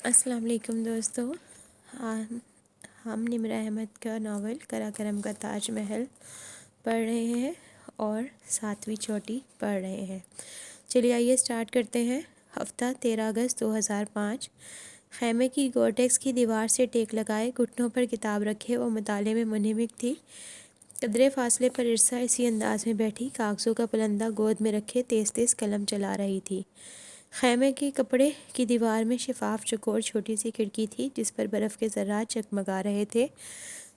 السلام علیکم دوستو، ہم نمرہ احمد کا ناول قرا کرم کا تاج محل پڑھ رہے ہیں اور 7ویں چوٹی پڑھ رہے ہیں۔ چلیے آئیے سٹارٹ کرتے ہیں۔ ہفتہ 13 اگست 2005۔ خیمے کی گورٹیکس کی دیوار سے ٹیک لگائے گھٹنوں پر کتاب رکھے وہ مطالعے میں منہمک تھی۔ قدرے فاصلے پر عرصہ اسی انداز میں بیٹھی کاغذوں کا پلندہ گود میں رکھے تیز تیز قلم چلا رہی تھی۔ خیمے کے کپڑے کی دیوار میں شفاف چوکور چھوٹی سی کھڑکی تھی جس پر برف کے ذرات چکمگا رہے تھے۔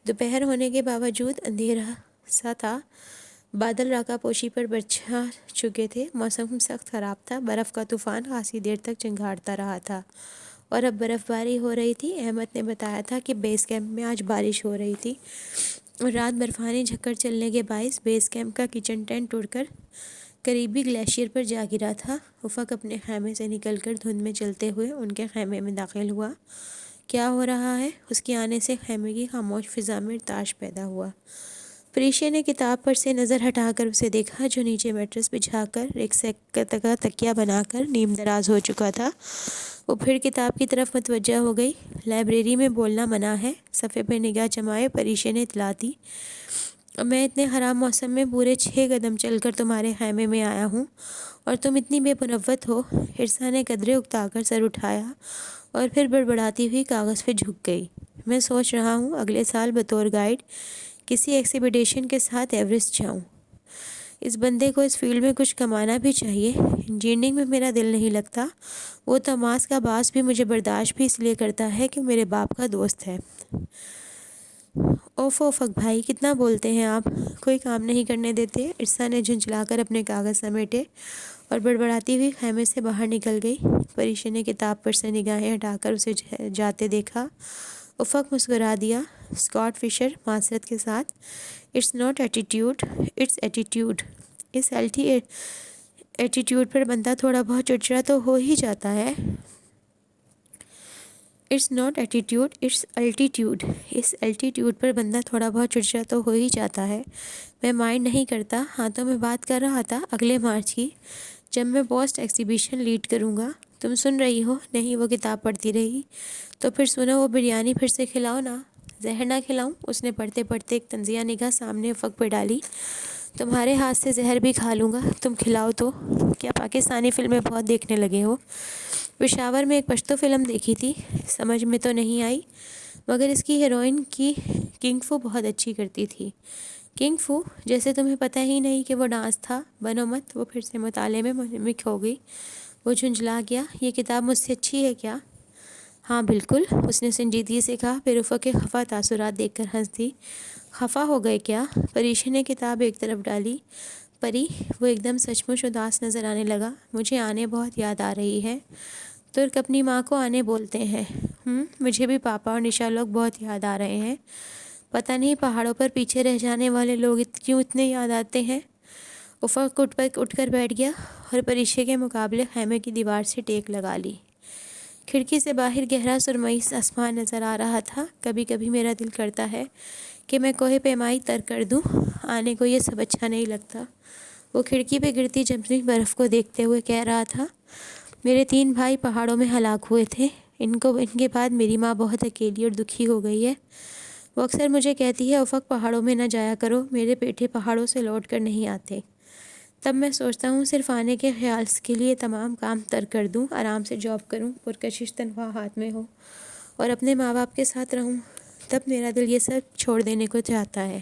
دوپہر ہونے کے باوجود اندھیرا سا تھا، بادل راکا پوشی پر برچھا چکے تھے، موسم سخت خراب تھا، برف کا طوفان خاصی دیر تک چنگھاڑتا رہا تھا اور اب برف باری ہو رہی تھی۔ احمد نے بتایا تھا کہ بیس کیمپ میں آج بارش ہو رہی تھی اور رات برفانی جھکڑ چلنے کے باعث بیس کیمپ کا کچن ٹینٹ ٹوٹ کر قریبی گلیشیئر پر جا گرا تھا۔ افق اپنے خیمے سے نکل کر دھند میں چلتے ہوئے ان کے خیمے میں داخل ہوا۔ کیا ہو رہا ہے؟ اس کے آنے سے خیمے کی خاموش فضا میں ارتعاش پیدا ہوا۔ فریشے نے کتاب پر سے نظر ہٹا کر اسے دیکھا جو نیچے میٹرس بچھا کر ایک کا تکیہ بنا کر نیم دراز ہو چکا تھا۔ وہ پھر کتاب کی طرف متوجہ ہو گئی۔ لائبریری میں بولنا منع ہے، صفحے پہ نگاہ جمائے فریشے نے اطلاع دی۔ میں اتنے خراب موسم میں پورے 6 قدم چل کر تمہارے خیمے میں آیا ہوں اور تم اتنی بے مروت ہو۔ عرصا نے قدرے اکتا کر سر اٹھایا اور پھر بڑبڑاتی ہوئی کاغذ پہ جھک گئی۔ میں سوچ رہا ہوں اگلے سال بطور گائیڈ کسی ایکسپیڈیشن کے ساتھ ایورسٹ جاؤں۔ اس بندے کو اس فیلڈ میں کچھ کمانا بھی چاہیے۔ انجینئرنگ میں میرا دل نہیں لگتا۔ وہ تماس کا باعث بھی مجھے برداشت بھی اس لیے کرتا ہے کہ میرے باپ کا دوست ہے۔ اوف افق بھائی، کتنا بولتے ہیں آپ، کوئی کام نہیں کرنے دیتے۔ عرصا نے جھنجھلا کر اپنے کاغذ سمیٹے اور بڑبڑاتی ہوئی خیمے سے باہر نکل گئی۔ فریشے نے کتاب پر سے نگاہیں ہٹا کر اسے جاتے دیکھا۔ افق مسکرا دیا۔ اسکاٹ فشر معذرت کے ساتھ، it's not attitude, it's attitude. اس ایٹیٹیوڈ پر بندہ تھوڑا بہت چڑچڑا تو ہو ہی جاتا ہے۔ It's not attitude, it's altitude. اس الٹیٹیوڈ پر بندہ تھوڑا بہت چڑچڑا تو ہو ہی جاتا ہے۔ میں مائنڈ نہیں کرتا۔ ہاں تو میں بات کر رہا تھا اگلے مارچ کی، جب میں پوسٹ ایکزیبیشن لیڈ کروں گا۔ تم سن رہی ہو؟ نہیں، وہ کتاب پڑھتی رہی۔ تو پھر سنو، وہ بریانی پھر سے کھلاؤ نا۔ زہر نہ کھلاؤں؟ اس نے پڑھتے پڑھتے ایک طنزیہ نگاہ سامنے افق پہ ڈالی۔ تمہارے ہاتھ سے زہر بھی کھا لوں گا، تم کھلاؤ تو۔ کیا پاکستانی فلمیں بہت دیکھنے لگے ہو؟ پشاور میں ایک پشتو فلم دیکھی تھی، سمجھ میں تو نہیں آئی، مگر اس کی ہیروئن کی کنگ فو بہت اچھی کرتی تھی۔ کنگ فو؟ جیسے تمہیں پتہ ہی نہیں کہ وہ ڈانس تھا۔ بنو مت۔ وہ پھر سے مطالعے میں منہمک ہو گئی۔ وہ جھنجھلا گیا۔ یہ کتاب مجھ سے اچھی ہے کیا؟ ہاں بالکل، اس نے سنجیدگی سے کہا، پھر افق کے خفا تاثرات دیکھ کر ہنس دی۔ خفا ہو گئے کیا؟ فریشے نے کتاب ایک طرف ڈالی۔ پری، وہ ایک دم سچ مچ اداس نظر آنے لگا۔ مجھے آنے بہت یاد آ رہی ہے۔ ترک اپنی ماں کو آنے بولتے ہیں۔ مجھے بھی پاپا اور نشا لوگ بہت یاد آ رہے ہیں۔ پتہ نہیں پہاڑوں پر پیچھے رہ جانے والے لوگ کیوں اتنے یاد آتے ہیں۔ افق اٹھ کر بیٹھ گیا اور فریشے کے مقابلے خیمے کی دیوار سے ٹیک لگا لی۔ کھڑکی سے باہر گہرا سرمئی آسمان نظر آ رہا تھا۔ کبھی کبھی میرا دل کرتا ہے کہ میں کوہ پیمائی ترک کر دوں، آنے کو یہ سب اچھا نہیں لگتا۔ وہ کھڑکی پہ گرتی جمتی برف کو دیکھتے ہوئے کہہ رہا تھا، میرے 3 بھائی پہاڑوں میں ہلاک ہوئے تھے، ان کے بعد میری ماں بہت اکیلی اور دکھی ہو گئی ہے۔ وہ اکثر مجھے کہتی ہے، افق پہاڑوں میں نہ جایا کرو، میرے بیٹے پہاڑوں سے لوٹ کر نہیں آتے۔ تب میں سوچتا ہوں صرف آنے کے خیال کے لیے تمام کام ترک کر دوں، آرام سے جاب کروں، پرکشش تنخواہ ہاتھ میں ہو اور اپنے ماں باپ کے ساتھ رہوں۔ تب میرا دل یہ سب چھوڑ دینے کو چاہتا ہے۔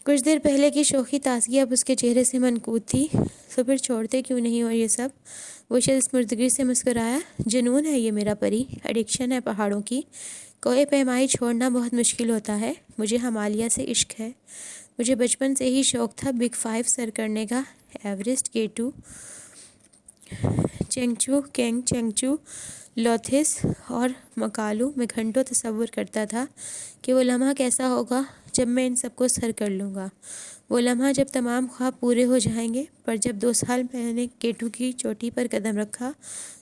کچھ دیر پہلے کی شوخی تازگی اب اس کے چہرے سے منقوط تھی۔ تو پھر چھوڑتے کیوں نہیں ہو یہ سب؟ وہ شخص مردگی سے مسکرایا۔ جنون ہے یہ میرا پری، ایڈکشن ہے پہاڑوں کی۔ کوہ پیمائی چھوڑنا بہت مشکل ہوتا ہے۔ مجھے ہمالیہ سے عشق ہے۔ مجھے بچپن سے ہی شوق تھا بگ 5 سر کرنے کا، ایورسٹ، K2، چنگچو، لوتھس اور مکالو۔ میں گھنٹوں تصور کرتا تھا کہ وہ لمحہ کیسا ہوگا جب میں ان سب کو سر کر لوں گا، وہ لمحہ جب تمام خواب پورے ہو جائیں گے۔ پر جب 2 سال میں نے K2 کی چوٹی پر قدم رکھا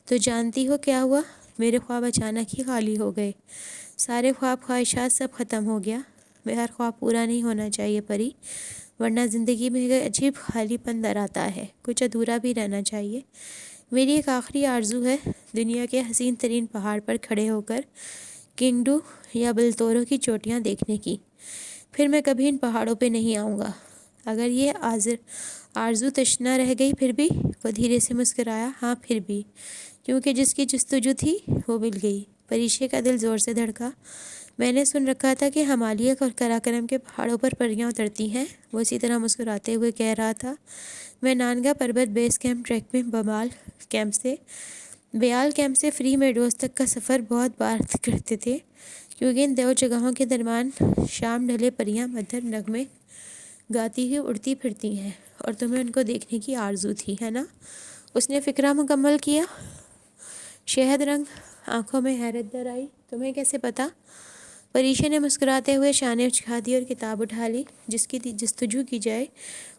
تو جانتی ہو کیا ہوا؟ میرے خواب اچانک ہی خالی ہو گئے۔ سارے خواب خواہشات سب ختم ہو گیا۔ میں ہر خواب پورا نہیں ہونا چاہیے پری، ورنہ زندگی میں ایک عجیب خالی پن در آتا ہے، کچھ ادھورا بھی رہنا چاہیے۔ میری ایک آخری آرزو ہے دنیا کے حسین ترین پہاڑ پر کھڑے ہو کر کنگڈو یا بلتورو کی چوٹیاں دیکھنے کی۔ پھر میں کبھی ان پہاڑوں پہ نہیں آؤں گا۔ اگر یہ آرزو تشنا رہ گئی پھر بھی؟ وہ دھیرے سے مسکرایا۔ ہاں پھر بھی، کیونکہ جس کی جستجو تھی وہ مل گئی۔ پریشے کا دل زور سے دھڑکا۔ میں نے سن رکھا تھا کہ ہمالیہ اور قراقرم کے پہاڑوں پر پریاں اترتی ہیں، وہ اسی طرح مسکراتے ہوئے کہہ رہا تھا۔ میں نانگا پربت بیس کیمپ ٹریک میں بیال کیمپ سے فری میڈوز تک کا سفر بہت بار کرتے تھے، کیونکہ ان دو جگہوں کے درمیان شام ڈھلے پریاں مدھر نغمے گاتی ہوئی اڑتی پھرتی ہیں، اور تمہیں ان کو دیکھنے کی آرزو تھی، ہے نا؟ اس نے فکرہ مکمل کیا۔ شہد رنگ آنکھوں میں حیرت در آئی۔ تمہیں کیسے پتا؟ پریشے نے مسکراتے ہوئے شانے اچھا دی اور کتاب اٹھا لی۔ جس کی جستجو کی جائے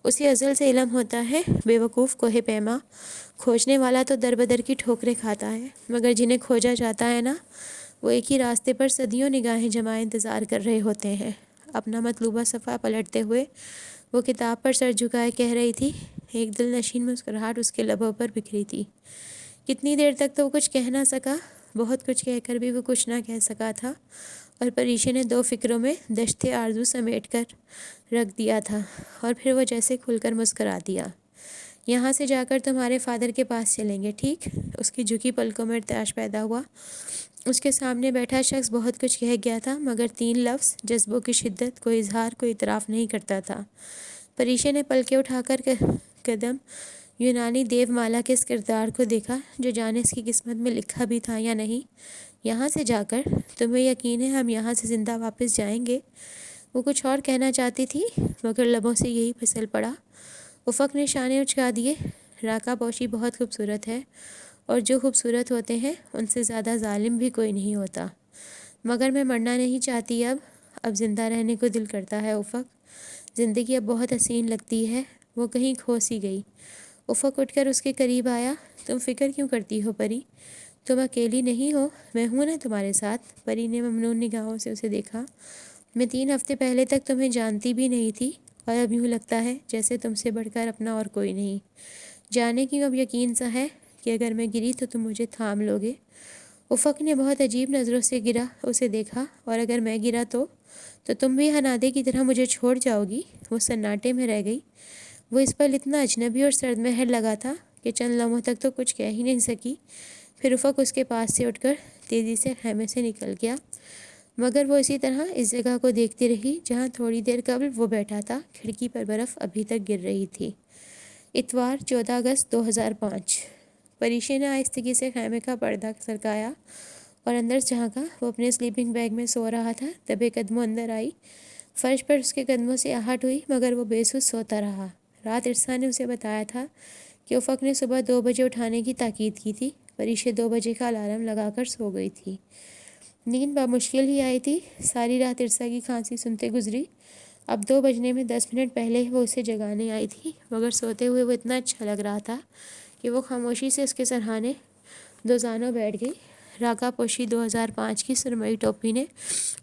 اسے ازل سے علم ہوتا ہے۔ بے وقوف کوہ پیما کھوجنے والا تو در بدر کی ٹھوکریں کھاتا ہے، مگر جنہیں کھوجا جاتا ہے نا، وہ ایک ہی راستے پر صدیوں نگاہیں جمائے انتظار کر رہے ہوتے ہیں۔ اپنا مطلوبہ صفحہ پلٹتے ہوئے وہ کتاب پر سر جھکائے کہہ رہی تھی۔ ایک دل نشین مسکراہٹ اس کے لبوں پر بکھری تھی۔ کتنی دیر تک تو وہ کچھ کہہ نہ سکا، بہت کچھ کہہ کر بھی وہ کچھ نہ کہہ سکا تھا، اور پریشے نے دو فکروں میں دشت آرزو سمیٹ کر رکھ دیا تھا، اور پھر وہ جیسے کھل کر مسکرا دیا۔ یہاں سے جا کر تمہارے فادر کے پاس چلیں گے، ٹھیک؟ اس کی جھکی پلکوں میں ارتعاش پیدا ہوا۔ اس کے سامنے بیٹھا شخص بہت کچھ کہہ گیا تھا، مگر 3 لفظ، جذبوں کی شدت، کوئی اظہار، کوئی اعتراف نہیں کرتا تھا۔ پریشے نے پلکیں اٹھا کر قدم یونانی دیو مالا کے اس کردار کو دیکھا، جو جانے اس کی قسمت میں لکھا بھی تھا یا نہیں۔ یہاں سے جا کر تمہیں یقین ہے ہم یہاں سے زندہ واپس جائیں گے؟ وہ کچھ اور کہنا چاہتی تھی، مگر لبوں سے یہی پھسل پڑا۔ افق نے شانے اچکا دیے۔ راکا پوشی بہت خوبصورت ہے، اور جو خوبصورت ہوتے ہیں ان سے زیادہ ظالم بھی کوئی نہیں ہوتا، مگر میں مرنا نہیں چاہتی اب زندہ رہنے کو دل کرتا ہے افق۔ زندگی اب بہت حسین لگتی ہے۔ وہ کہیں کھو سی گئی۔ افق اٹھ کر اس کے قریب آیا۔ تم فکر کیوں کرتی ہو پری؟ تم اکیلی نہیں ہو، میں ہوں نا تمہارے ساتھ۔ پری نے ممنون نگاہوں سے اسے دیکھا۔ میں 3 ہفتے پہلے تک تمہیں جانتی بھی نہیں تھی، اور اب یوں لگتا ہے جیسے تم سے بڑھ کر اپنا اور کوئی نہیں۔ جانے کیوں اب یقین سا ہے کہ اگر میں گری تو تم مجھے تھام لوگے۔ افق نے بہت عجیب نظروں سے اسے دیکھا۔ اور اگر میں گرا تو تم بھی ہنادے کی طرح مجھے چھوڑ جاؤ گی؟ وہ سناٹے میں رہ گئی۔ وہ اس پر اتنا اجنبی اور سرد مہر لگا تھا کہ چند لمحوں تک تو کچھ کہہ ہی نہیں سکی۔ پھر افق اس کے پاس سے اٹھ کر تیزی سے خیمے سے نکل گیا، مگر وہ اسی طرح اس جگہ کو دیکھتی رہی جہاں تھوڑی دیر قبل وہ بیٹھا تھا۔ کھڑکی پر برف ابھی تک گر رہی تھی۔ اتوار 14 اگست 2005۔ پریشے نے آہستگی سے خیمے کا پردہ سرکایا اور اندر جھانکا۔ وہ اپنے سلیپنگ بیگ میں سو رہا تھا۔ دبے قدموں اندر آئی۔ فرش پر اس کے قدموں سے آہٹ ہوئی، مگر وہ بے سوس سوتا رہا۔ رات عرصہ نے اسے بتایا تھا کہ افق نے صبح 2 بجے اٹھانے کی تاکید کی تھی۔ پریشے 2 بجے کا الارم لگا کر سو گئی تھی۔ نیند بمشکل ہی آئی تھی۔ ساری رات عرصہ کی کھانسی سنتے گزری۔ اب 2 بجنے میں 10 منٹ پہلے وہ اسے جگانے آئی تھی، مگر سوتے ہوئے وہ اتنا اچھا لگ رہا تھا کہ وہ خاموشی سے اس کے سرہانے دوزانوں بیٹھ گئی۔ راکا پوشی 2005 کی سرمئی ٹوپی نے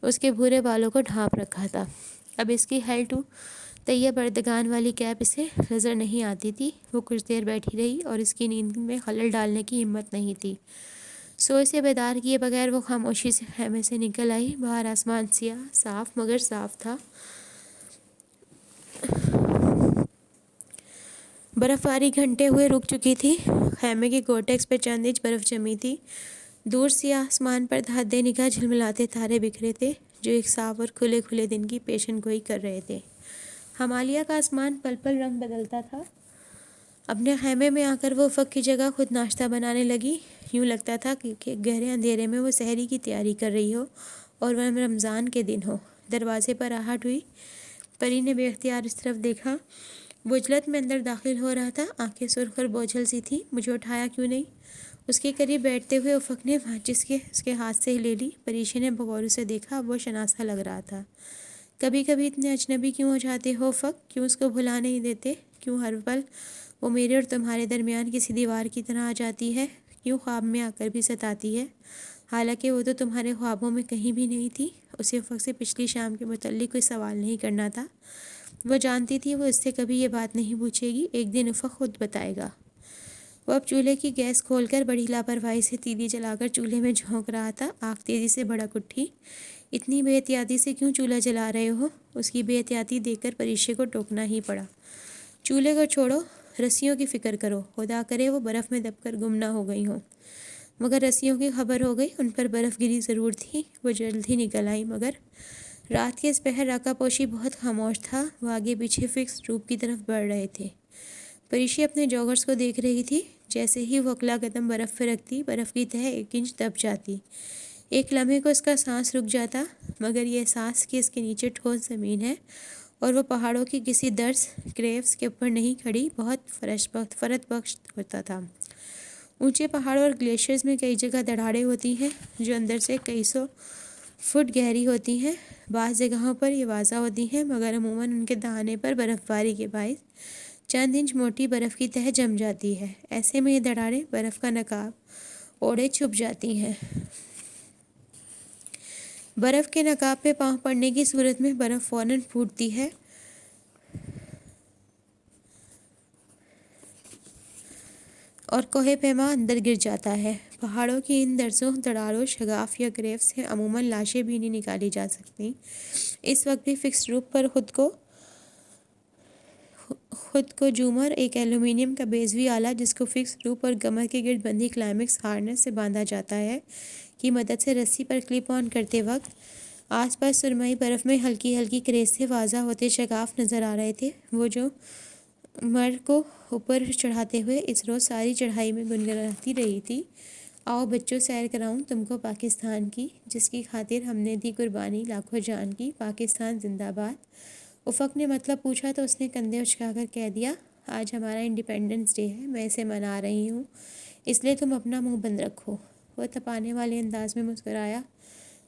اس کے بھورے بالوں کو ڈھانپ رکھا تھا۔ اب اس کی ہیل ٹو طیب اردگان والی کیپ اسے نظر نہیں آتی تھی۔ وہ کچھ دیر بیٹھی رہی اور اس کی نیند میں خلل ڈالنے کی ہمت نہیں تھی۔ سوئے سے بیدار کیے بغیر وہ خاموشی سے خیمے سے نکل آئی۔ باہر آسمان سیاہ صاف مگر صاف تھا۔ برف باری گھنٹے ہوئے رک چکی تھی۔ خیمے کے کورٹیکس پر چند انچ برف جمی تھی۔ دور سیاہ آسمان پر دھاندے نگاہ جھلملاتے تارے بکھرے تھے، جو ایک صاف اور کھلے کھلے دن کی پیشن گوئی کر رہے تھے۔ ہمالیہ کا آسمان پل پل رنگ بدلتا تھا۔ اپنے خیمے میں آ کر وہ افق کی جگہ خود ناشتہ بنانے لگی۔ یوں لگتا تھا کہ گہرے اندھیرے میں وہ سحری کی تیاری کر رہی ہو اور وہ رمضان کے دن ہو۔ دروازے پر آہٹ ہوئی۔ پری نے بے اختیار اس طرف دیکھا۔ وہ اجلت میں اندر داخل ہو رہا تھا۔ آنکھیں سرخ اور بوجھل سی تھیں۔ مجھے اٹھایا کیوں نہیں؟ اس کے قریب بیٹھتے ہوئے افق نے ماچس اس کے ہاتھ سے لے لی۔ پریشے نے بغور اسے دیکھا۔ وہ شناسا لگ رہا تھا۔ کبھی کبھی اتنے اجنبی کیوں ہو جاتے ہو افق؟ کیوں اس کو بھلا نہیں دیتے؟ کیوں ہر پل وہ میرے اور تمہارے درمیان کسی دیوار کی طرح آ جاتی ہے؟ کیوں خواب میں آ کر بھی ستاتی ہے؟ حالانکہ وہ تو تمہارے خوابوں میں کہیں بھی نہیں تھی۔ اسے افق سے پچھلی شام کے متعلق کوئی سوال نہیں کرنا تھا۔ وہ جانتی تھی وہ اس سے کبھی یہ بات نہیں پوچھے گی۔ ایک دن افق خود بتائے گا۔ وہ اب چولہے کی گیس کھول کر بڑی لاپرواہی سے تیلی جلا کر چولہے میں جھونک رہا تھا۔ آنکھ تیزی سے بھڑک اٹھی۔ اتنی بے احتیاطی سے کیوں چولہا جلا رہے ہو؟ اس کی بے احتیاطی دیکھ کر پریشے کو ٹوکنا ہی پڑا۔ چولہے کو چھوڑو، رسیوں کی فکر کرو، خدا کرے وہ برف میں دب کر گم نہ ہو گئی ہوں۔ مگر رسیوں کی خبر ہو گئی، ان پر برف گری ضرور تھی، وہ جلد ہی نکل آئی، مگر رات کے اس پہر راکا پوشی بہت خاموش تھا۔ وہ آگے پیچھے فکس روپ کی طرف بڑھ رہے تھے۔ پریشی اپنے جوگرز کو دیکھ رہی تھی۔ جیسے ہی وہ اگلا قدم برف پہ رکھتی، برف کی تہہ 1 انچ دب جاتی۔ ایک لمحے کو اس کا سانس رک جاتا، مگر یہ احساس کہ اس کے نیچے ٹھوس زمین ہے اور وہ پہاڑوں کی کسی درس کریفس کے اوپر نہیں کھڑی، بہت فرحت بخش ہوتا تھا۔ اونچے پہاڑوں اور گلیشیئرز میں کئی جگہ دراڑیں ہوتی ہیں جو اندر سے کئی 100 فٹ گہری ہوتی ہیں۔ بعض جگہوں پر یہ واضح ہوتی ہیں، مگر عموماً ان کے دہانے پر برف باری کے باعث چند انچ موٹی برف کی تہہ جم جاتی ہے۔ ایسے میں یہ دراڑیں برف کا نقاب اوڑھے چھپ جاتی ہیں۔ برف کے نقاب پہ پاؤں پڑنے کی صورت میں برف فوراً پھوٹتی ہے اور کوہ پیما اندر گر جاتا ہے۔ پہاڑوں کی ان درزوں، دراڑوں، شگاف یا کریف سے عموماً لاشیں بھی نہیں نکالی جا سکتیں۔ اس وقت بھی فکس روپ پر خود کو جومر، ایک ایلومینیم کا بیضوی آلہ جس کو فکس روپ اور کمر کے گرد بندھی کلائمیکس ہارنس سے باندھا جاتا ہے کی مدد سے رسی پر کلپ آن کرتے وقت آس پاس سرمئی برف میں ہلکی ہلکی کریز سے واضح ہوتے شگاف نظر آ رہے تھے۔ وہ جو مر کو اوپر چڑھاتے ہوئے اس روز ساری چڑھائی میں گنگناتی رہی تھی، آؤ بچوں سیر کراؤں تم کو پاکستان کی، جس کی خاطر ہم نے دی قربانی لاکھوں جان کی، پاکستان زندہ باد۔ افق نے مطلب پوچھا تو اس نے کندھے اچکا کر کہہ دیا، آج ہمارا انڈیپینڈنس ڈے ہے، میں اسے منا رہی ہوں، اس لیے تم اپنا منہ بند رکھو۔ وہ تپانے والے انداز میں مسکرایا،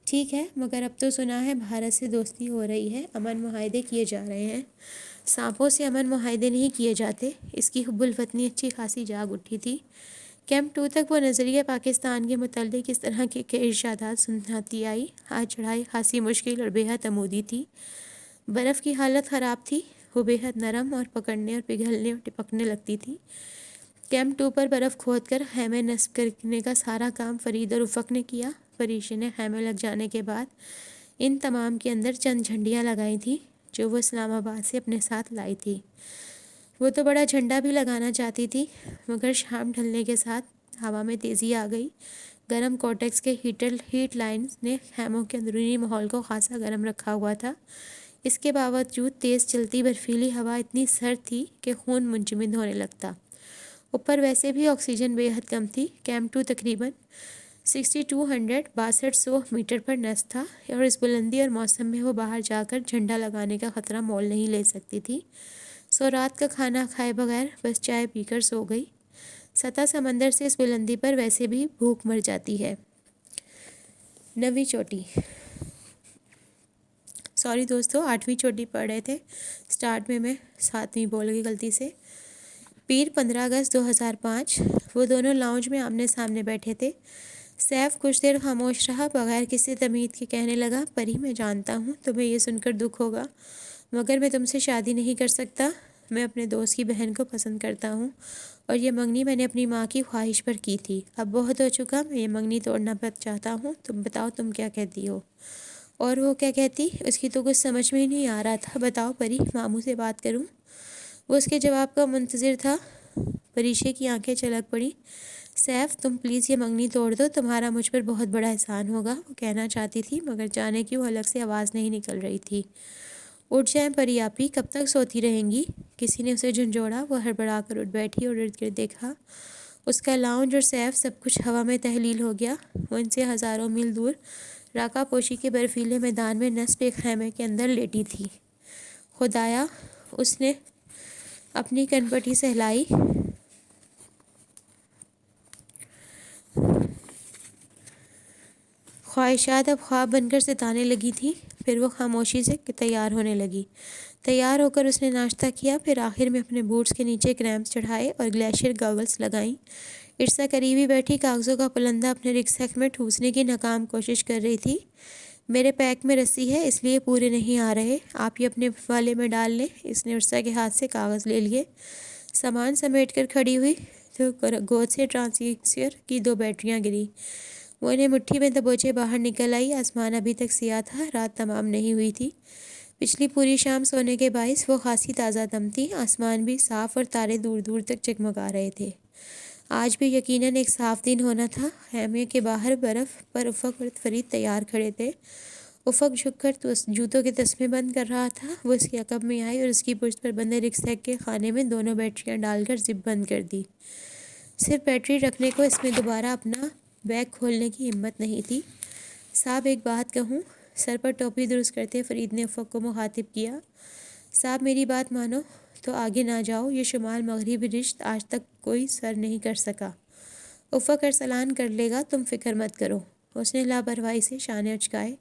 ٹھیک ہے، مگر اب تو سنا ہے بھارت سے دوستی ہو رہی ہے، امن معاہدے کیے جا رہے ہیں۔ سانپوں سے امن معاہدے نہیں کیے جاتے۔ اس کی حب الوطنی اچھی خاصی جاگ اٹھی تھی۔ کیمپ 2 تک وہ نظریہ پاکستان کے متعلق اس طرح کے ارشادات سناتی آئی۔ آج چڑھائی خاصی مشکل اور بے حد عمودی تھی۔ برف کی حالت خراب تھی، وہ بے حد نرم اور پکڑنے اور پگھلنے اور ٹپکنے لگتی تھی۔ کیمپ 2 پر برف کھود کر خیمے نصب کرنے کا سارا کام فرید اور افق نے کیا۔ پریشی نے خیمے لگ جانے کے بعد ان تمام کے اندر چند جھنڈیاں لگائی تھیں جو وہ اسلام آباد سے اپنے ساتھ لائی تھی۔ وہ تو بڑا جھنڈا بھی لگانا چاہتی تھی، مگر شام ڈھلنے کے ساتھ ہوا میں تیزی آ گئی۔ گرم کورٹیکس کے ہیٹ لائنز نے خیموں کے اندرونی ماحول کو خاصا گرم رکھا ہوا تھا۔ اس کے باوجود تیز چلتی برفیلی ہوا اتنی سرد تھی کہ خون منجمد ہونے لگتا۔ اوپر ویسے بھی آکسیجن بے حد کم تھی۔ کیمپ 2 تقریباً 6200 میٹر پر نصب تھا اور اس بلندی اور موسم میں وہ باہر جا کر جھنڈا لگانے کا خطرہ مول نہیں لے سکتی تھی۔ سو رات کا کھانا کھائے بغیر بس چائے پی کر سو گئی۔ سطح سمندر سے اس بلندی پر ویسے بھی بھوک مر جاتی ہے۔ 9ویں چوٹی، سوری دوستو، 8ویں چوٹی پڑھ رہے تھے، سٹارٹ میں 7ویں بول گئی غلطی سے۔ پیر 15 اگست 2005۔ وہ دونوں لاؤنج میں آمنے سامنے بیٹھے تھے۔ سیف کچھ دیر خاموش رہا، بغیر کسی تمہید کے کہنے لگا، پری میں جانتا ہوں تمہیں یہ سن کر دکھ ہوگا، مگر میں تم سے شادی نہیں کر سکتا۔ میں اپنے دوست کی بہن کو پسند کرتا ہوں اور یہ منگنی میں نے اپنی ماں کی خواہش پر کی تھی۔ اب بہت ہو چکا، میں یہ منگنی توڑنا چاہتا ہوں، تم بتاؤ تم کیا کہتی ہو؟ اور وہ کیا کہتی؟ اس کی تو کچھ سمجھ میں ہی نہیں آ رہا تھا۔ بتاؤ پری، ماموں سے بات کروں؟ وہ اس کے جواب کا منتظر تھا۔ پریشے کی آنکھیں چلک پڑیں۔ سیف، تم پلیز یہ منگنی توڑ دو، تمہارا مجھ پر بہت بڑا احسان ہوگا، وہ کہنا چاہتی تھی، مگر جانے کیوں الگ سے آواز نہیں نکل رہی تھی۔ اٹھ جائیں پری آپی، کب تک سوتی رہیں گی؟ کسی نے اسے جھنجھوڑا۔ وہ ہڑبڑا کر اٹھ بیٹھی اور ارد گرد دیکھا۔ اس کا لاؤنج اور سیف سب کچھ ہوا میں تحلیل ہو گیا۔ وہ ان سے ہزاروں میل دور راکا پوشی کے برفیلے میدان میں نصب ایک خیمے کے اندر لیٹی تھی۔ خدایا، اس نے اپنی کنپٹی سہلائی۔ خواہشات اب خواب بن کر ستانے لگی تھیں۔ پھر وہ خاموشی سے تیار ہونے لگی۔ تیار ہو کر اس نے ناشتہ کیا، پھر آخر میں اپنے بوٹس کے نیچے کریمپس چڑھائے اور گلیشیئر گاگلز لگائیں۔ ارسا قریبی بیٹھی کاغذوں کا پلندہ اپنے رکسیک میں ٹھوسنے کی ناکام کوشش کر رہی تھی۔ میرے پیک میں رسی ہے، اس لیے پورے نہیں آ رہے، آپ یہ اپنے والے میں ڈال لیں۔ اس نے ارسا کے ہاتھ سے کاغذ لے لیے، سامان سمیٹ کر کھڑی ہوئی۔ تو گود سے ٹرانسڈیوسر کی 2 بیٹریاں گری، وہ انہیں مٹھی میں دبوچے باہر نکل آئی۔ آسمان ابھی تک سیاہ تھا، رات تمام نہیں ہوئی تھی۔ پچھلی پوری شام سونے کے باعث وہ خاصی تازہ دم تھی، آسمان بھی صاف اور تارے دور دور تک جگمگا رہے تھے۔ آج بھی یقیناً ایک صاف دن ہونا تھا۔ خیمے کے باہر برف پر افق اور فرید تیار کھڑے تھے۔ افق جھک کر جوتوں کے تسمے بند کر رہا تھا۔ وہ اس کے عقب میں آئی اور اس کی پشت پر بندے رکسیک کے خانے میں دونوں بیٹریاں ڈال کر زپ بند کر دی۔ صرف بیٹری رکھنے کو اس میں دوبارہ اپنا بیگ کھولنے کی ہمت نہیں تھی۔ صاحب ایک بات کہوں؟ سر پر ٹوپی درست کرتے فرید نے افق کو مخاطب کیا۔ صاحب میری بات مانو تو آگے نہ جاؤ، یہ شمال مغربی رشت آج تک کوئی سر نہیں کر سکا۔ افق ارسلان کر لے گا، تم فکر مت کرو۔ اس نے لاپرواہی سے شانے اچکائے۔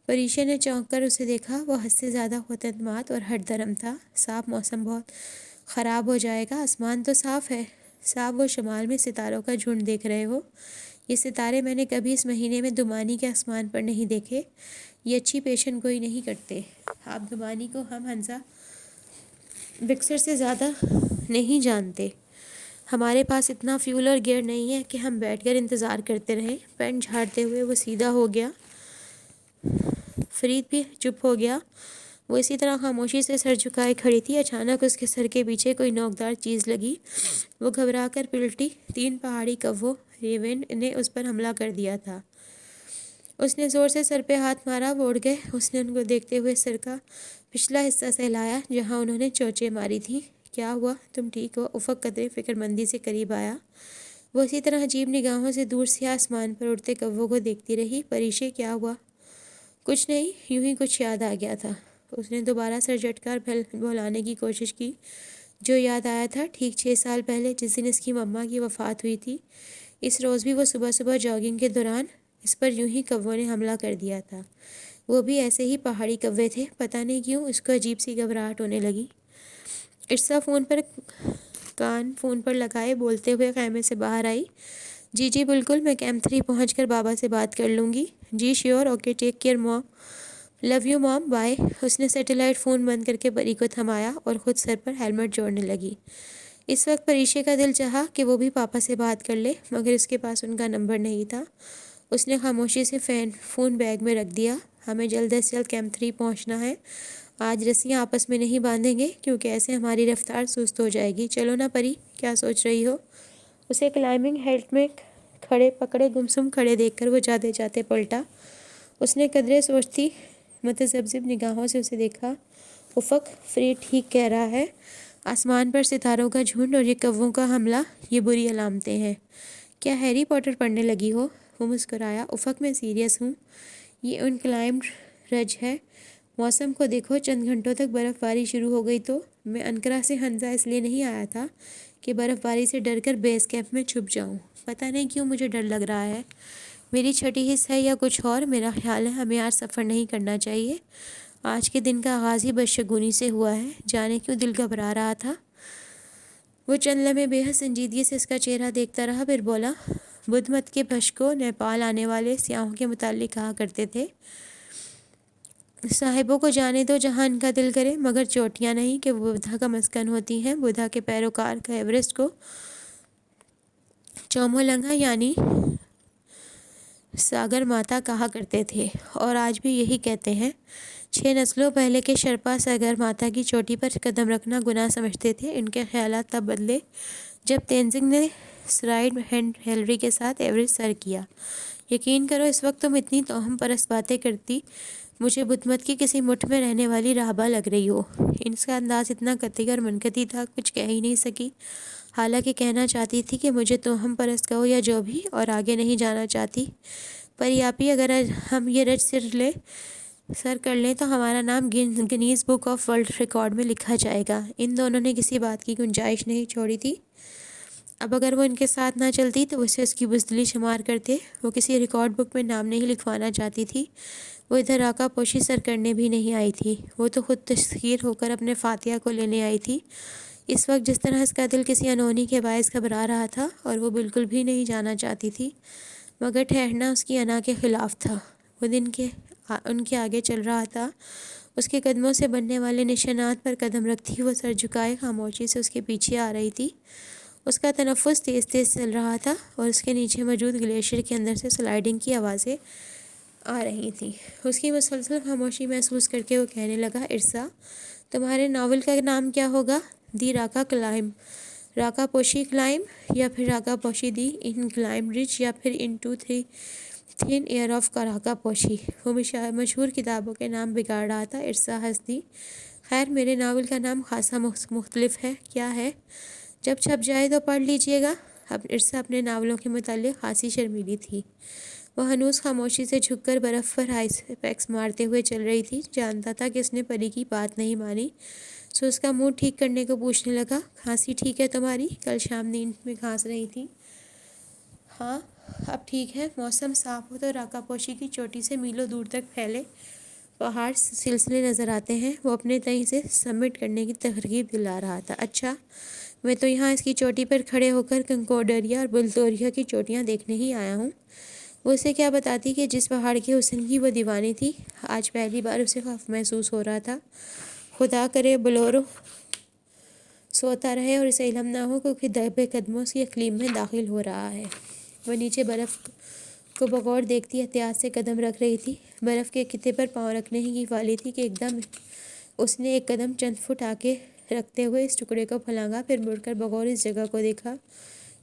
پریشے نے چونک کر اسے دیکھا، وہ حد سے زیادہ خود اعتماد اور ہٹ درم تھا۔ صاحب موسم بہت خراب ہو جائے گا، آسمان تو صاف ہے۔ صاحب وہ شمال میں ستاروں کا جھنڈ دیکھ رہے ہو؟ یہ ستارے میں نے کبھی اس مہینے میں دمانی کے آسمان پر نہیں دیکھے، یہ اچھی پیشن گوئی نہیں کرتے۔ آپ دمانی کو ہم ہنسا بکسر سے زیادہ نہیں جانتے۔ ہمارے پاس اتنا فیول اور گیئر نہیں ہے کہ ہم بیٹھ کر انتظار کرتے رہیں۔ پینٹ جھاڑتے ہوئے وہ سیدھا ہو گیا۔ فرید بھی چپ ہو گیا۔ وہ اسی طرح خاموشی سے سر جھکائے کھڑی تھی۔ اچانک اس کے سر کے پیچھے کوئی نوکدار چیز لگی۔ وہ گھبرا کر پلٹی۔ 3 پہاڑی کووں ریون نے اس پر حملہ کر دیا تھا۔ اس نے زور سے سر پہ ہاتھ مارا، وہ اڑ گئے۔ اس نے ان کو دیکھتے ہوئے سر کا پچھلا حصہ سہلایا جہاں انہوں نے چونچیں ماری تھیں۔ کیا ہوا؟ تم ٹھیک ہو؟ افق قدرے فکر مندی سے قریب آیا۔ وہ اسی طرح عجیب نگاہوں سے دور سیاہ آسمان پر اڑتے کووں کو دیکھتی رہی۔ پریشے کیا ہوا؟ کچھ نہیں، یوں ہی کچھ یاد آ گیا تھا۔ اس نے دوبارہ سر جھٹکا بھلانے کی کوشش کی۔ جو یاد آیا تھا ٹھیک 6 سال پہلے جس دن اس کی مما کی وفات ہوئی تھی، اس روز بھی وہ صبح صبح جاگنگ کے دوران اس پر یوں ہی کووں نے حملہ کر دیا تھا۔ وہ بھی ایسے ہی پہاڑی کوے تھے۔ پتہ نہیں کیوں اس کو عجیب سی گھبراہٹ ہونے لگی۔ ارسا فون پر لگائے بولتے ہوئے خیمے سے باہر آئی۔ جی بالکل، میں کیمپ 3 پہنچ کر بابا سے بات کر لوں گی۔ جی شیور، اوکے، ٹیک کیئر مام، لو یو مام، بائے۔ اس نے سیٹلائٹ فون بند کر کے پری کو تھمایا اور خود سر پر ہیلمٹ جوڑنے لگی۔ اس وقت پریشے کا دل چاہا کہ وہ بھی پاپا سے بات کر لے، مگر اس کے پاس ان کا نمبر نہیں تھا۔ اس نے خاموشی سے فون بیگ میں رکھ دیا۔ ہمیں جلد از جلد کیمپ 3 پہنچنا ہے۔ آج رسیاں آپس میں نہیں باندھیں گے کیونکہ ایسے ہماری رفتار سست ہو جائے گی۔ چلو نا پری، کیا سوچ رہی ہو؟ اسے کلائمبنگ ہیلٹ میں پکڑے گمسم کھڑے دیکھ کر وہ جاتے جاتے پلٹا۔ اس نے قدرے سوچتی متذبذب نگاہوں سے اسے دیکھا۔ افق، فرید ٹھیک کہہ رہا ہے، آسمان پر ستاروں کا جھنڈ اور یہ کووں کا حملہ، یہ بری علامتیں ہیں۔ کیا ہیری پوٹر پڑھنے لگی ہو؟ وہ مسکرایا۔ افق، میں سیریس ہوں، یہ انکلائمڈ رج ہے۔ موسم کو دیکھو، چند گھنٹوں تک برف باری شروع ہو گئی تو میں انقرہ سے ہنزا اس لیے نہیں آیا تھا کہ برف باری سے ڈر کر بیس کیمپ میں چھپ جاؤں۔ پتہ نہیں کیوں مجھے ڈر لگ رہا ہے، میری چھٹی حص ہے یا کچھ اور۔ میرا خیال ہے ہمیں آج سفر نہیں کرنا چاہیے۔ آج کے دن کا آغاز ہی بدشگونی سے ہوا ہے، جانے کیوں دل گھبرا رہا تھا۔ وہ چند لمحے بے حد سنجیدگی سے اس کا چہرہ دیکھتا رہا، پھر بولا، بدھ مت کے بھشکو نیپال آنے والے سیاحوں کے متعلق کہا کرتے تھے، صاحبوں کو جانے دو جہاں ان کا دل کرے، مگر چوٹیاں نہیں کہ وہ بدھا کا مسکن ہوتی ہیں۔ بدھا کے پیروکار کا ایورسٹ کو چومولنگا یعنی ساگر ماتا کہا کرتے تھے، اور آج بھی یہی کہتے ہیں۔ 6 نسلوں پہلے کے شرپا ساگر ماتا کی چوٹی پر قدم رکھنا گناہ سمجھتے تھے۔ ان کے خیالات تب بدلے جب تینزنگ نے سرائیڈ ہینڈ ہیلری کے ساتھ ایورسٹ سر کیا۔ یقین کرو اس وقت تم اتنی توہم پرست باتیں کرتی مجھے بدھ مت کی کسی مٹھ میں رہنے والی راہبہ لگ رہی ہو۔ ان کا انداز اتنا قطعی اور منقطع تھا، کچھ کہہ ہی نہیں سکی، حالانکہ کہنا چاہتی تھی کہ مجھے توہم پرست کہو یا جو بھی، اور آگے نہیں جانا چاہتی۔ پری آپی، اگر ہم یہ رج سر کر لیں تو ہمارا نام Guinness book of world record میں لکھا جائے گا۔ ان دونوں نے کسی بات کی گنجائش نہیں چھوڑی تھی۔ اب اگر وہ ان کے ساتھ نہ چلتی تو اسے اس کی بزدلی شمار کرتے۔ وہ کسی ریکارڈ بک میں نام نہیں لکھوانا چاہتی تھی۔ وہ ادھر راکا پوشی سر کرنے بھی نہیں آئی تھی، وہ تو خود تسخیر ہو کر اپنے فاتحہ کو لینے آئی تھی۔ اس وقت جس طرح اس کا دل کسی انہونی کے باعث گھبرا رہا تھا اور وہ بالکل بھی نہیں جانا چاہتی تھی، مگر ٹھہرنا اس کی انا کے خلاف تھا۔ وہ ان کے آگے چل رہا تھا، اس کے قدموں سے بننے والے نشانات پر قدم رکھتی وہ سر جھکائے خاموشی سے اس کے پیچھے آ رہی تھی۔ اس کا تنفس تیز تیز چل رہا تھا اور اس کے نیچے موجود گلیشیئر کے اندر سے سلائڈنگ کی آوازیں آ رہی تھیں۔ اس کی مسلسل خاموشی محسوس کر کے وہ کہنے لگا، ارسا، تمہارے ناول کا نام کیا ہوگا؟ دی راکا کلائم، راکا پوشی کلائم، یا پھر راکا پوشی دی ان کلائم رچ، یا پھر انٹو تھن ایئر آف راکا پوشی۔ وہ مشہور کتابوں کے نام بگاڑ رہا تھا۔ ارسا ہنس دی۔ خیر، میرے ناول کا نام خاصا مختلف ہے۔ کیا ہے؟ جب چھپ جائے تو پڑھ لیجئے گا۔ اب ارسا اپنے ناولوں کے متعلق خاصی شرمیلی تھی۔ وہ ہنوز خاموشی سے جھک کر برف پر آئس پیکس مارتے ہوئے چل رہی تھی۔ جانتا تھا کہ اس نے پری کی بات نہیں مانی، سو اس کا موڈ ٹھیک کرنے کو پوچھنے لگا، کھانسی ٹھیک ہے تمہاری؟ کل شام نیند میں کھانس رہی تھی۔ ہاں، اب ٹھیک ہے۔ موسم صاف ہو تو راکا پوشی کی چوٹی سے میلوں دور تک پھیلے پہاڑ سلسلے نظر آتے ہیں۔ وہ اپنے تئیں سے سبمٹ کرنے کی ترغیب دلا رہا تھا۔ اچھا، میں تو یہاں اس کی چوٹی پر کھڑے ہو کر کنکورڈریا اور بلتوریا کی چوٹیاں دیکھنے ہی آیا ہوں۔ وہ اسے کیا بتاتی کہ جس پہاڑ کے حسن کی وہ دیوانی تھی، آج پہلی بار اسے خوف محسوس ہو رہا تھا۔ خدا کرے بلورو سوتا رہے اور اسے علم نہ ہو کہ دبے قدموں اس کی اقلیم میں داخل ہو رہا ہے۔ وہ نیچے برف کو بغور دیکھتی احتیاط سے قدم رکھ رہی تھی۔ برف کے خطے پر پاؤں رکھنے ہی والی تھی کہ ایک دم اس نے ایک قدم چند فٹ آگے رکھتے ہوئے اس ٹکڑے کو پھلانگا، پھر مڑ کر بغور اس جگہ کو دیکھا۔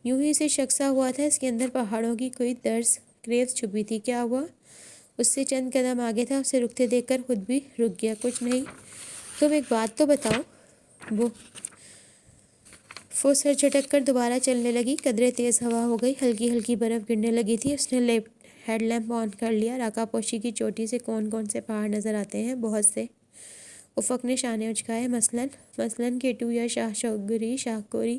یوں ہی اسے شک سا ہوا تھا، اس کے اندر پہاڑوں کی کوئی درس کریوس چھپی تھی۔ کیا ہوا؟ اس سے چند قدم آگے تھا، اسے رکتے دیکھ کر خود بھی رک گیا۔ کچھ نہیں، تم ایک بات تو بتاؤ۔ وہ سر جھٹک کر دوبارہ چلنے لگی۔ قدرے تیز ہوا ہو گئی، ہلکی ہلکی برف گرنے لگی تھی۔ اس نے ہیڈ لیمپ آن کر لیا۔ راکا پوشی کی چوٹی سے کون کون سے پہاڑ نظر آتے ہیں؟ بہت سے۔ افق نے شانے اچکائے۔ مثلاً کیٹو یا شاہ کوری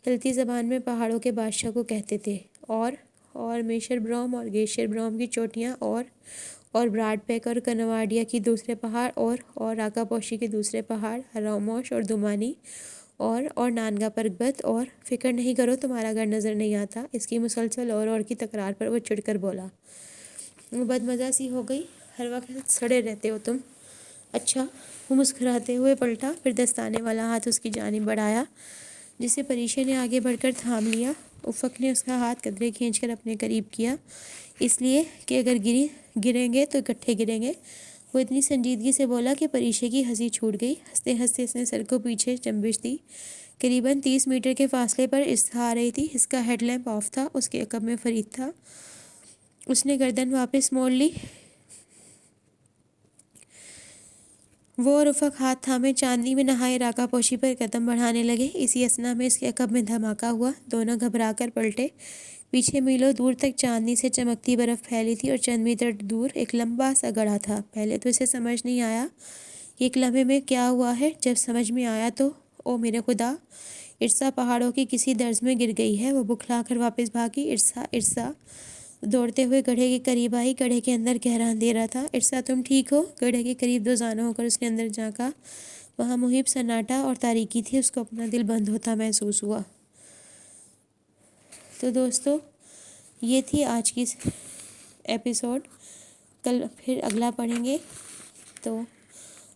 ہلتی زبان میں پہاڑوں کے بادشاہ کو کہتے تھے، اور میشر بروم اور گیشر بروم کی چوٹیاں، اور براڈ پیک اور کنواڈیا کی دوسرے پہاڑ، اور راکا پوشی کے دوسرے پہاڑ، ہراموش اور دومانی، اور نانگا پربت، اور فکر نہیں کرو تمہارا گھر نظر نہیں آتا۔ اس کی مسلسل اور کی تکرار پر وہ چڑھ کر بولا۔ وہ بدمزہ سی ہو گئی۔ ہر وقت سڑے رہتے ہو تم۔ اچھا۔ وہ مسکراتے ہوئے پلٹا، پھر دستانے والا ہاتھ اس کی جانب بڑھایا، جسے پریشے نے آگے بڑھ کر تھام لیا۔ افق نے اس کا ہاتھ قدرے کھینچ کر اپنے قریب کیا، اس لیے کہ اگر گریں گے تو اکٹھے گریں گے۔ وہ اتنی سنجیدگی سے بولا کہ پریشے کی ہنسی چھوٹ گئی۔ ہنستے ہنستے اس نے سر کو پیچھے جنبش دی۔ قریباً 30 میٹر کے فاصلے پر ارسا آ رہی تھی۔ اس کا ہیڈ لیمپ آف تھا، اس کے عقب میں فرید تھا۔ اس نے گردن واپس موڑ لی۔ وہ اور افق ہاتھ تھامے چاندنی میں نہائے راکا پوشی پر قدم بڑھانے لگے۔ اسی اثنا میں اس کے عقب میں دھماکہ ہوا۔ دونوں گھبرا کر پلٹے۔ پیچھے میلوں دور تک چاندنی سے چمکتی برف پھیلی تھی اور چند میٹر دور ایک لمبا سا گڑھا تھا۔ پہلے تو اسے سمجھ نہیں آیا کہ ایک لمحے میں کیا ہوا ہے۔ جب سمجھ میں آیا تو او میرے خدا، ارسا پہاڑوں کی کسی درز میں گر گئی ہے۔ وہ بکھلا کر واپس بھاگی۔ ارسا دوڑتے ہوئے گڑھے کے قریب آئی۔ گڑھے کے اندر گہرا اندھیرا تھا۔ ارسا تم ٹھیک ہو؟ گڑھے کے قریب دوزانوں ہو کر اس نے اندر جھانکا۔ وہاں محیط سناٹا اور تاریکی تھی۔ اس کو اپنا دل بند ہوتا محسوس ہوا۔ تو دوستو، یہ تھی آج کی ایپیسوڈ۔ کل پھر اگلا پڑھیں گے۔ تو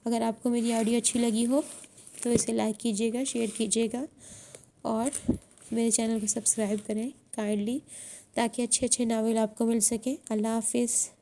اگر آپ کو میری آڈیو اچھی لگی ہو تو اسے لائک کیجیے گا، شیئر کیجیے گا، اور میرے چینل کو سبسکرائب کریں کائنڈلی، تاکہ اچھے ناول آپ کو مل سکیں۔ اللہ حافظ۔